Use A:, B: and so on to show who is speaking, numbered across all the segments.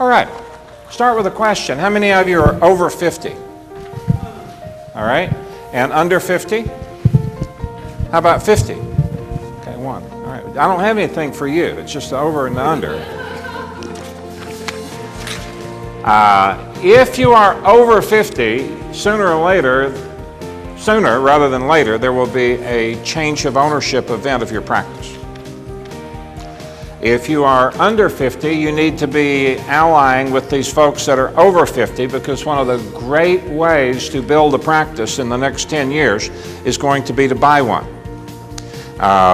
A: All right, start with a question. How many of you are over 50? All right, and under 50? How about 50? Okay, one. All right, I don't have anything for you. It's just the over and the under. If you are over 50, sooner rather than later, there will be a change of ownership event of your practice. If you are under 50, you need to be allying with these folks that are over 50, because one of the great ways to build a practice in the next 10 years is going to be to buy one.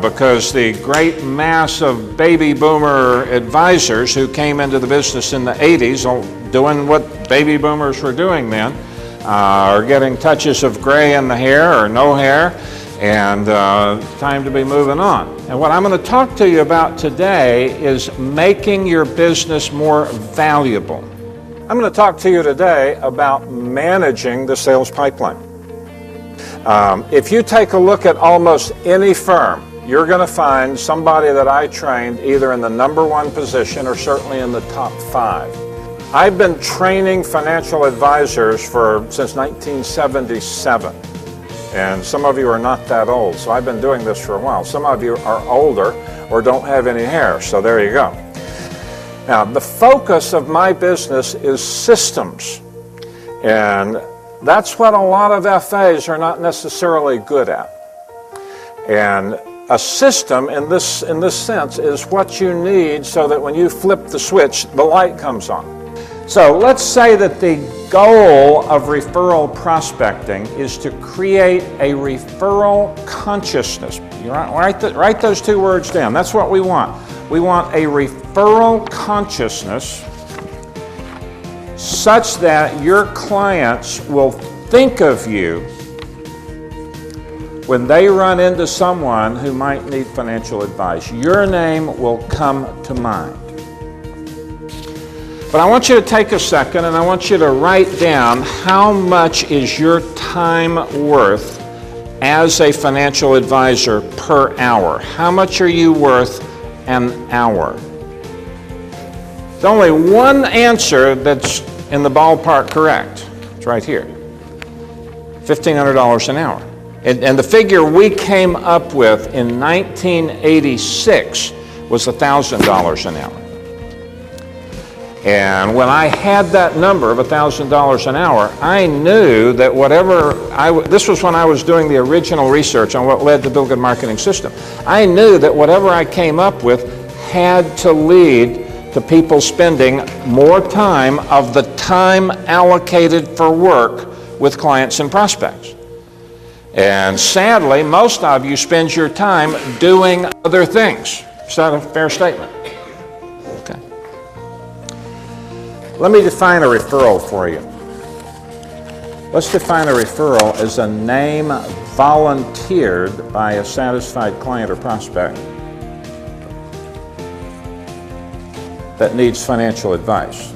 A: Because the great mass of baby boomer advisors who came into the business in the 80s, doing what baby boomers were doing then, are getting touches of gray in the hair or no hair, and time to be moving on. And what I'm going to talk to you about today is making your business more valuable. I'm going to talk to you today about managing the sales pipeline. If you take a look at almost any firm, you're going to find somebody that I trained either in the #1 position or certainly in the top 5. I've been training financial advisors since 1977. And some of you are not that old, so I've been doing this for a while. Some of you are older or don't have any hair, so there you go. Now, the focus of my business is systems. And that's what a lot of FAs are not necessarily good at. And a system in this sense is what you need so that when you flip the switch, the light comes on. So let's say that the goal of referral prospecting is to create a referral consciousness. You write those 2 words down. That's what we want. We want a referral consciousness such that your clients will think of you when they run into someone who might need financial advice. Your name will come to mind. But I want you to take a second and I want you to write down how much is your time worth as a financial advisor per hour. How much are you worth an hour? There's only one answer that's in the ballpark correct. It's right here. $1,500 an hour. And the figure we came up with in 1986 was $1,000 an hour. And when I had that number of $1,000 an hour, I knew that this was when I was doing the original research on what led to Bill Good Marketing System. I knew that whatever I came up with had to lead to people spending more time of the time allocated for work with clients and prospects. And sadly, most of you spend your time doing other things. Is that a fair statement? Okay. Let me define a referral for you. Let's define a referral as a name volunteered by a satisfied client or prospect that needs financial advice.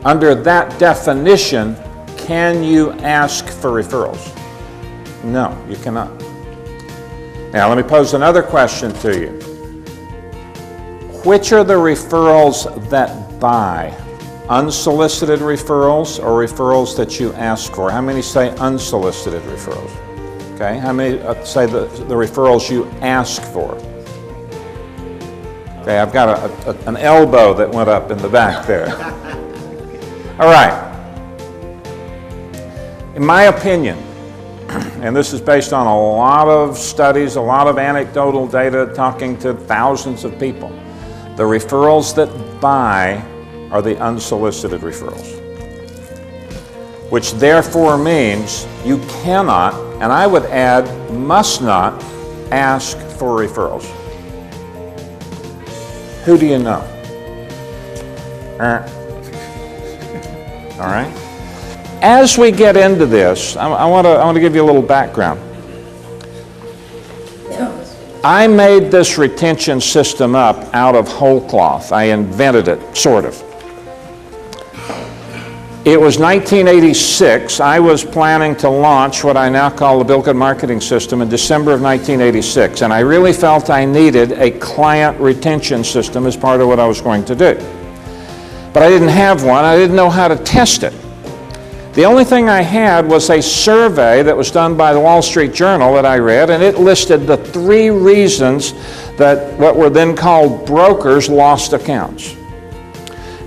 A: Under that definition, can you ask for referrals? No, you cannot. Now, let me pose another question to you. Which are the referrals that buy? Unsolicited referrals or referrals that you ask for? How many say unsolicited referrals? Okay, how many say the referrals you ask for? Okay, I've got an elbow that went up in the back there. All right. In my opinion, and this is based on a lot of studies, a lot of anecdotal data, talking to thousands of people, the referrals that buy are the unsolicited referrals, which therefore means you cannot, and I would add, must not, ask for referrals. Who do you know? All right. As we get into this, I want to give you a little background. I made this retention system up out of whole cloth. I invented it, sort of. It was 1986. I was planning to launch what I now call the Bill Good Marketing System in December of 1986, and I really felt I needed a client retention system as part of what I was going to do. but I didn't have one. I didn't know how to test it. The only thing I had was a survey that was done by the Wall Street Journal that I read, and it listed the 3 reasons that what were then called brokers lost accounts.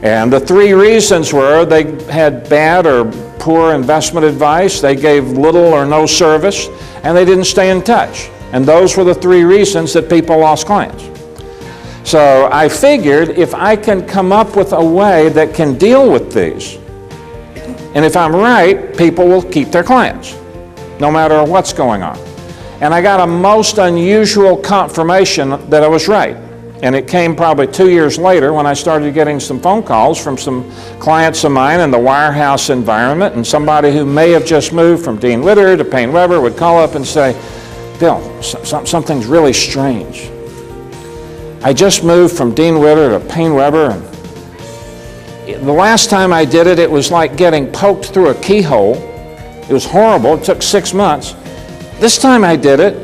A: And the 3 reasons were they had bad or poor investment advice, they gave little or no service, and they didn't stay in touch. And those were the 3 reasons that people lost clients. So I figured if I can come up with a way that can deal with these, and if I'm right, people will keep their clients, no matter what's going on. And I got a most unusual confirmation that I was right. And it came probably 2 years later when I started getting some phone calls from some clients of mine in the wirehouse environment, and somebody who may have just moved from Dean Witter to Payne Webber would call up and say, Bill, something's really strange. I just moved from Dean Witter to Payne Webber, and the last time I did it, it was like getting poked through a keyhole. It was horrible. It took 6 months. This time I did it,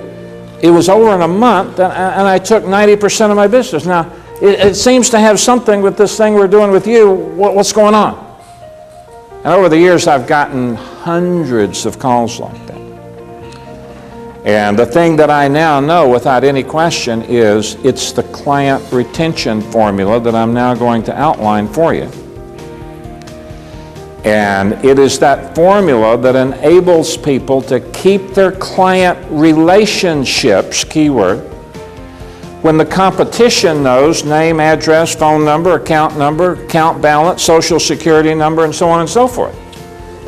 A: it was over in a month, and I took 90% of my business. Now, it seems to have something with this thing we're doing with you. What's going on? And over the years, I've gotten hundreds of calls like that. And the thing that I now know without any question is it's the client retention formula that I'm now going to outline for you. And it is that formula that enables people to keep their client relationships, keyword, when the competition knows name, address, phone number, account balance, social security number, and so on and so forth.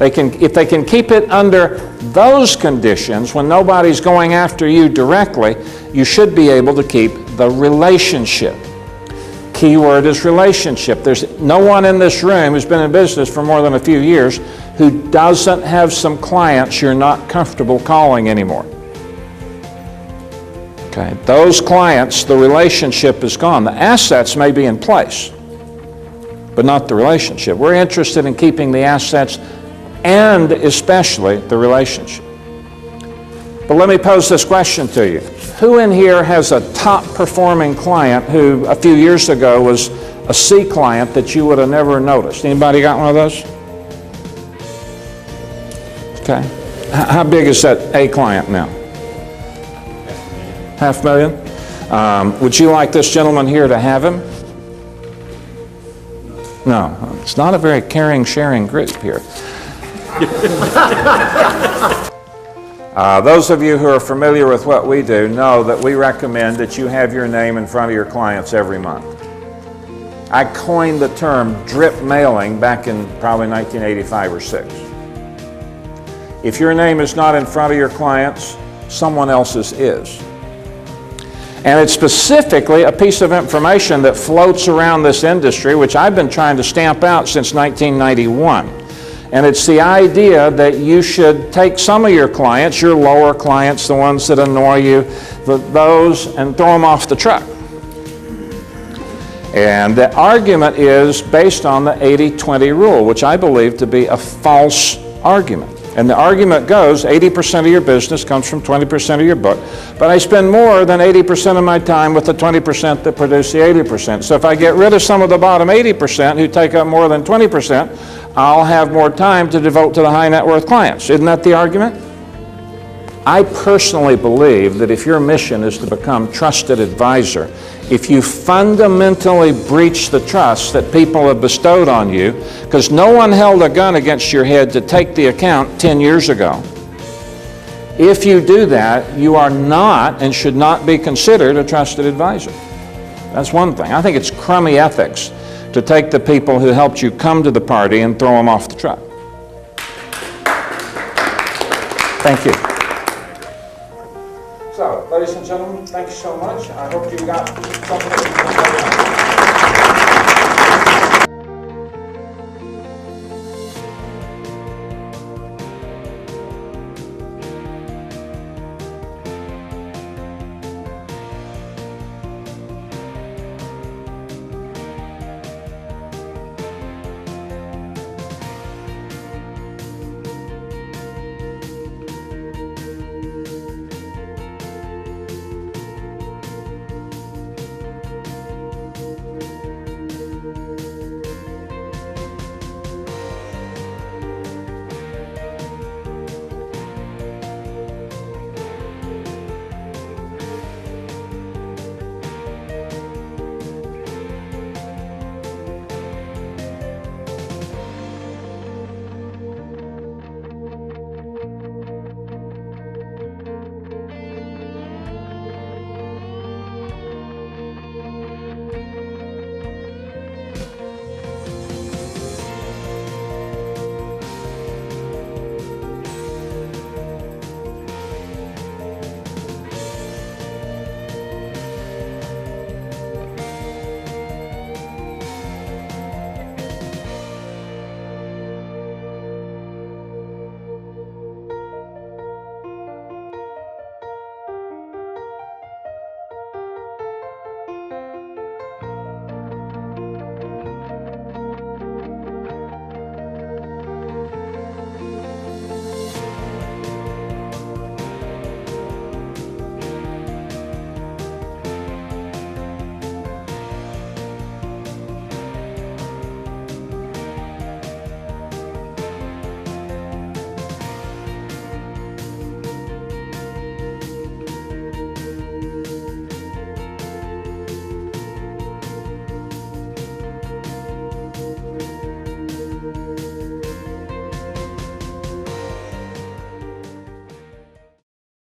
A: If they can keep it under those conditions, when nobody's going after you directly, you should be able to keep the relationship. Keyword is relationship. There's no one in this room who's been in business for more than a few years who doesn't have some clients you're not comfortable calling anymore. Okay, those clients, the relationship is gone. The assets may be in place, but not the relationship. We're interested in keeping the assets and especially the relationship. But let me pose this question to you. Who in here has a top performing client who a few years ago was a C client that you would have never noticed? Anybody got one of those? Okay. How big is that A client now? $500,000? Would you like this gentleman here to have him? No. It's not a very caring, sharing group here. Those of you who are familiar with what we do know that we recommend that you have your name in front of your clients every month. I coined the term drip mailing back in probably 1985 or 6. If your name is not in front of your clients, someone else's is. And it's specifically a piece of information that floats around this industry, which I've been trying to stamp out since 1991. And it's the idea that you should take some of your clients, your lower clients, the ones that annoy you, those, and throw them off the truck. And the argument is based on the 80-20 rule, which I believe to be a false argument. And the argument goes 80% of your business comes from 20% of your book, but I spend more than 80% of my time with the 20% that produce the 80%. So if I get rid of some of the bottom 80% who take up more than 20%, I'll have more time to devote to the high net worth clients. Isn't that the argument? I personally believe that if your mission is to become trusted advisor, if you fundamentally breach the trust that people have bestowed on you, because no one held a gun against your head to take the account 10 years ago, if you do that, you are not and should not be considered a trusted advisor. That's one thing. I think it's crummy ethics to take the people who helped you come to the party and throw them off the truck. Thank you. So, ladies and gentlemen, thank you so much. I hope you got something.